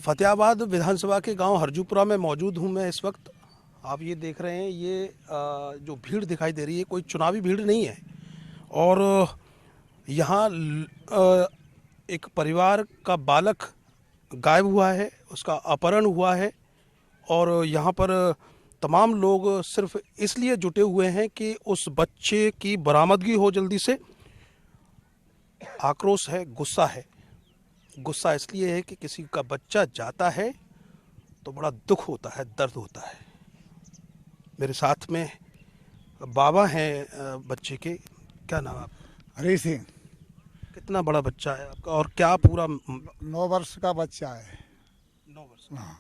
फतेहाबाद विधानसभा के गांव हरजूपुरा में मौजूद हूं मैं इस वक्त। आप ये देख रहे हैं, ये जो भीड़ दिखाई दे रही है कोई चुनावी भीड़ नहीं है। और यहाँ एक परिवार का बालक गायब हुआ है, उसका अपहरण हुआ है। और यहाँ पर तमाम लोग सिर्फ इसलिए जुटे हुए हैं कि उस बच्चे की बरामदगी हो जल्दी से। आक्रोश है, गुस्सा है। गुस्सा इसलिए है कि किसी का बच्चा जाता है तो बड़ा दुख होता है, दर्द होता है। मेरे साथ में बाबा हैं बच्चे के। क्या नाम है आपका? हरी सिंह। कितना बड़ा बच्चा है आपका और क्या पूरा? 9 वर्ष का बच्चा है। 9 वर्ष। हाँ।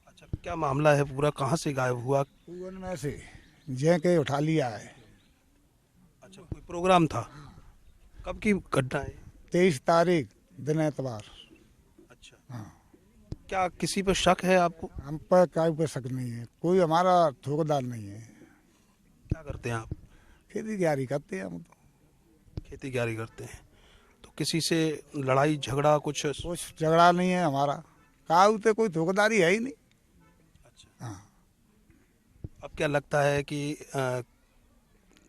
अच्छा, क्या मामला है पूरा? कहाँ से गायब हुआ? कुएं में से जे के उठा लिया है। अच्छा, कोई प्रोग्राम था? कब की घटना है? 23 तारीख दिन एतवार। अच्छा। हाँ। क्या किसी पर शक है आपको? हम पर कोई पे शक नहीं है, कोई हमारा ठोकदार नहीं है। क्या करते हैं आप? खेती क्यारी करते हैं हम तो। खेती क्यारी करते हैं। तो किसी से लड़ाई झगड़ा कुछ? कुछ झगड़ा नहीं है हमारा, काऊ तो कोई ठोकदारी है ही नहीं। अच्छा। हाँ। अब क्या लगता है कि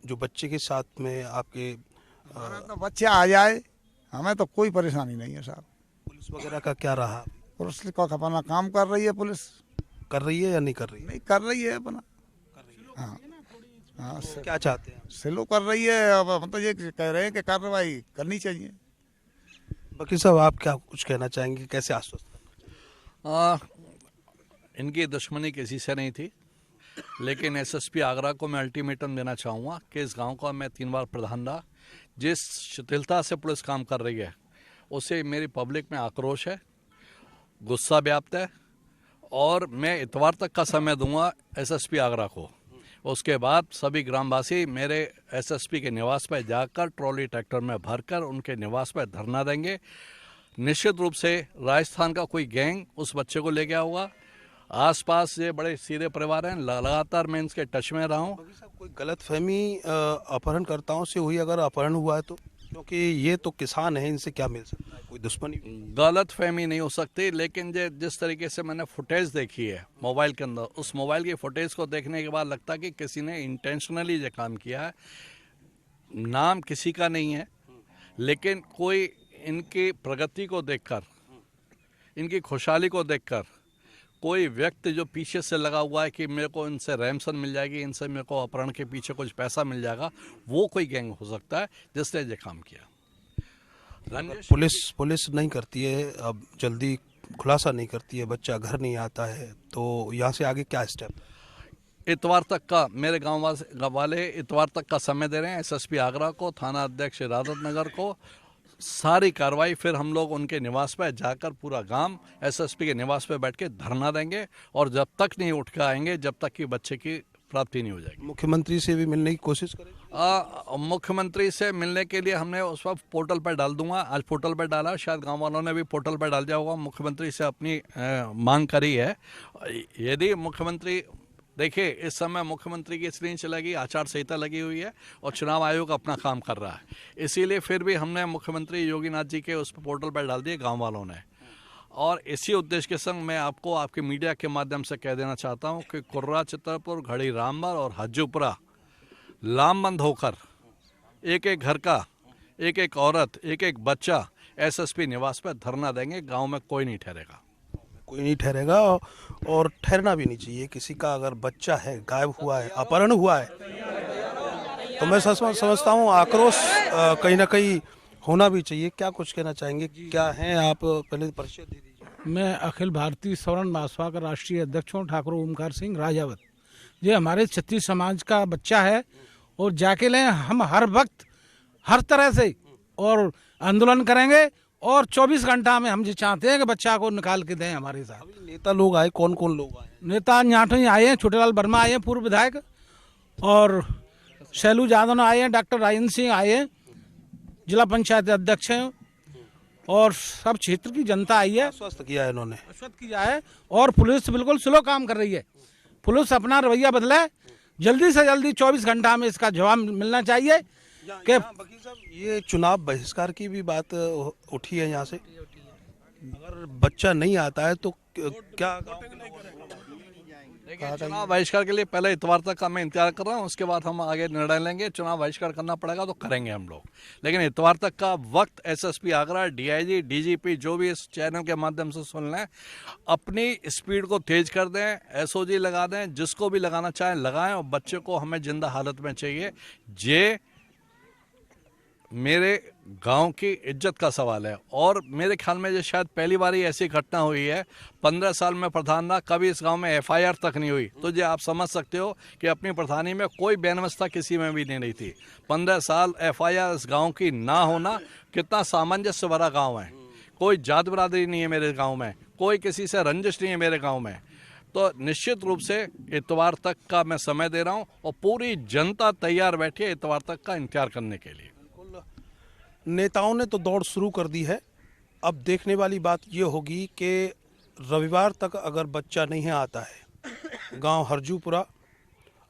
जो बच्चे के साथ में आपके हमारा तो बच्चा आ जाए, हमें तो कोई परेशानी नहीं है साहब। पुलिस वगैरह का क्या रहा? पुलिस को अपना काम कर रही है, पुलिस कर रही है या नहीं कर रही है? नहीं कर रही है अपना। कर रही है। हाँ हाँ। तो क्या चाहते हैं? स्लो कर रही है। अब हम तो ये कह रहे हैं कि कार्रवाई करनी चाहिए। वकील साहब, आप क्या कुछ कहना चाहेंगे? कैसे आश्वस्त? इनकी दुश्मनी किसी से नहीं थी, लेकिन एसएसपी आगरा को मैं अल्टीमेटम देना चाहूँगा कि इस गांव का मैं 3 बार प्रधान रहा। जिस शिथिलता से पुलिस काम कर रही है उससे मेरी पब्लिक में आक्रोश है, गुस्सा व्याप्त है। और मैं इतवार तक का समय दूंगा एसएसपी आगरा को। उसके बाद सभी ग्रामवासी मेरे एसएसपी के निवास पर जाकर ट्रॉली ट्रैक्टर में भरकर उनके निवास पर धरना देंगे। निश्चित रूप से राजस्थान का कोई गैंग उस बच्चे को ले गया होगा। आसपास ये बड़े सीधे परिवार हैं, लगातार मैं इनके टच में रहा हूँ। कोई गलतफहमी अपहरणकर्ताओं से हुई अगर अपहरण हुआ है तो? क्योंकि ये तो किसान है, इनसे क्या मिल सकता है? कोई दुश्मनी? गलत फहमी नहीं हो सकती, लेकिन जिस तरीके से मैंने फुटेज देखी है मोबाइल के अंदर, उस मोबाइल की फुटेज को देखने के बाद लगता है कि किसी ने इंटेंशनली ये काम किया है। नाम किसी का नहीं है, लेकिन कोई इनकी प्रगति को देखकर, इनकी खुशहाली को देखकर कोई व्यक्ति जो पीछे से लगा हुआ है कि मेरे को इनसे रैमसन मिल जाएगी, इनसे मेरे को अपहरण के पीछे कुछ पैसा मिल जाएगा, वो कोई गैंग हो सकता है जिसने ये काम किया। पुलिस नहीं करती है, अब जल्दी खुलासा नहीं करती है, बच्चा घर नहीं आता है, तो यहाँ से आगे क्या स्टेप? इतवार तक का मेरे गांव वाले इतवार तक का समय दे रहे हैं एसएसपी आगरा को, थाना अध्यक्ष राधत नगर को। सारी कार्रवाई फिर हम लोग उनके निवास पर जाकर पूरा गांव एसएसपी के निवास पर बैठ के धरना देंगे, और जब तक नहीं उठ के आएंगे जब तक कि बच्चे की प्राप्ति नहीं हो जाएगी। मुख्यमंत्री से भी मिलने की कोशिश करें? मुख्यमंत्री से मिलने के लिए हमने उस वक्त पोर्टल पर डाल दूंगा, आज पोर्टल पर डाला, शायद गांव वालों ने भी पोर्टल पर डाल दिया होगा। मुख्यमंत्री से अपनी मांग करी है। यदि मुख्यमंत्री, देखिए इस समय मुख्यमंत्री की स्क्रीन चलेगी, आचार संहिता लगी हुई है और चुनाव आयोग अपना काम कर रहा है। इसीलिए फिर भी हमने मुख्यमंत्री योगीनाथ जी के उस पोर्टल पर डाल दिए गांव वालों ने। और इसी उद्देश्य के संग मैं आपको आपके मीडिया के माध्यम से कह देना चाहता हूं कि कुर्रा, चित्रपुर, घड़ी, रामबन और हज्जूपुरा लामबंद होकर एक एक घर का एक एक औरत, एक एक बच्चा एसएसपी निवास पर धरना देंगे। गाँव में कोई नहीं ठहरेगा, कोई नहीं ठहरेगा और ठहरना भी नहीं चाहिए। किसी का अगर बच्चा है, गायब हुआ है, अपहरण हुआ है, तो मैं समझता हूँ आक्रोश कहीं ना कहीं होना भी चाहिए। क्या कुछ कहना चाहेंगे? क्या हैं आप? पहले परिचय दे दीजिए। मैं अखिल भारतीय सवर्ण महासभा का राष्ट्रीय अध्यक्ष हूँ, ठाकुर ओमकार सिंह राजावत। ये हमारे क्षत्रिय समाज का बच्चा है और जाके लें, हम हर वक्त हर तरह से और आंदोलन करेंगे और 24 घंटा में हम ये चाहते हैं कि बच्चा को निकाल के दें हमारे साथ। नेता लोग आए, कौन कौन लोग आए? नेता न्याठो आए हैं, छोटेलाल वर्मा आए हैं पूर्व विधायक, और शैलू यादव आए हैं, डॉक्टर राजेंद्र सिंह आए हैं, जिला पंचायत अध्यक्ष हैं, और सब क्षेत्र की जनता आई है। आश्वस्त किया है इन्होंने, आश्वस्त किया है। और पुलिस बिल्कुल स्लो काम कर रही है। पुलिस अपना रवैया बदले, जल्दी से जल्दी 24 घंटा में इसका जवाब मिलना चाहिए। वकील साहब, ये चुनाव बहिष्कार की भी बात उठी है यहाँ से? अगर बच्चा नहीं आता है तो क्या गाँव के लोग देखिए, चुनाव बहिष्कार के लिए पहले इतवार तक का मैं इंतजार कर रहा हूँ, उसके बाद हम आगे निर्णय लेंगे। चुनाव बहिष्कार करना पड़ेगा तो करेंगे हम लोग, लेकिन इतवार तक का वक्त एसएसपी आगरा, डीआईजी, डीजीपी जो भी इस चैनल के माध्यम से सुन लें, अपनी स्पीड को तेज कर दें, एसओजी लगा दें, जिसको भी लगाना चाहें लगाएं, और बच्चे को हमें जिंदा हालत में चाहिए। ये मेरे गांव की इज्जत का सवाल है, और मेरे ख्याल में ये शायद पहली बार ही ऐसी घटना हुई है। 15 साल में प्रधान रहा, कभी इस गांव में एफआईआर तक नहीं हुई। तो ये आप समझ सकते हो कि अपनी प्रधानी में कोई बेनवस्था किसी में भी नहीं थी। 15 साल एफआईआर इस गांव की ना होना कितना सामंजस्य भरा गांव है। कोई जात बिरादरी नहीं है मेरे गाँव में, कोई किसी से रंजिश नहीं है मेरे गाँव में। तो निश्चित रूप से इतवार तक का मैं समय दे रहा हूँ, और पूरी जनता तैयार बैठी है इतवार तक का इंतजार करने के लिए। नेताओं ने तो दौड़ शुरू कर दी है। अब देखने वाली बात ये होगी कि रविवार तक अगर बच्चा नहीं आता है, गांव हरजूपुरा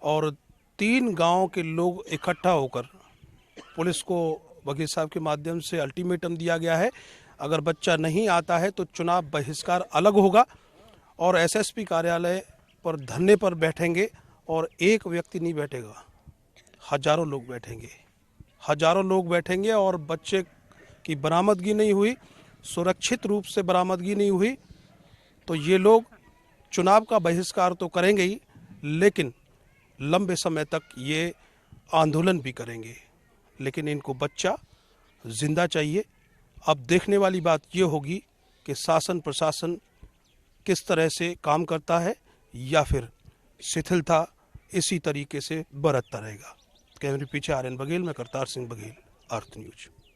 और 3 गांव के लोग इकट्ठा होकर पुलिस को वकील साहब के माध्यम से अल्टीमेटम दिया गया है। अगर बच्चा नहीं आता है तो चुनाव बहिष्कार अलग होगा, और एसएसपी कार्यालय पर धरने पर बैठेंगे, और एक व्यक्ति नहीं बैठेगा, हजारों लोग बैठेंगे, हजारों लोग बैठेंगे। और बच्चे की बरामदगी नहीं हुई, सुरक्षित रूप से बरामदगी नहीं हुई, तो ये लोग चुनाव का बहिष्कार तो करेंगे ही, लेकिन लंबे समय तक ये आंदोलन भी करेंगे। लेकिन इनको बच्चा जिंदा चाहिए। अब देखने वाली बात ये होगी कि शासन प्रशासन किस तरह से काम करता है, या फिर शिथिलता इसी तरीके से बरतता रहेगा। कैमरे पीछे आर्यन बघेल, मैं करतार सिंह बघेल, अर्थ न्यूज।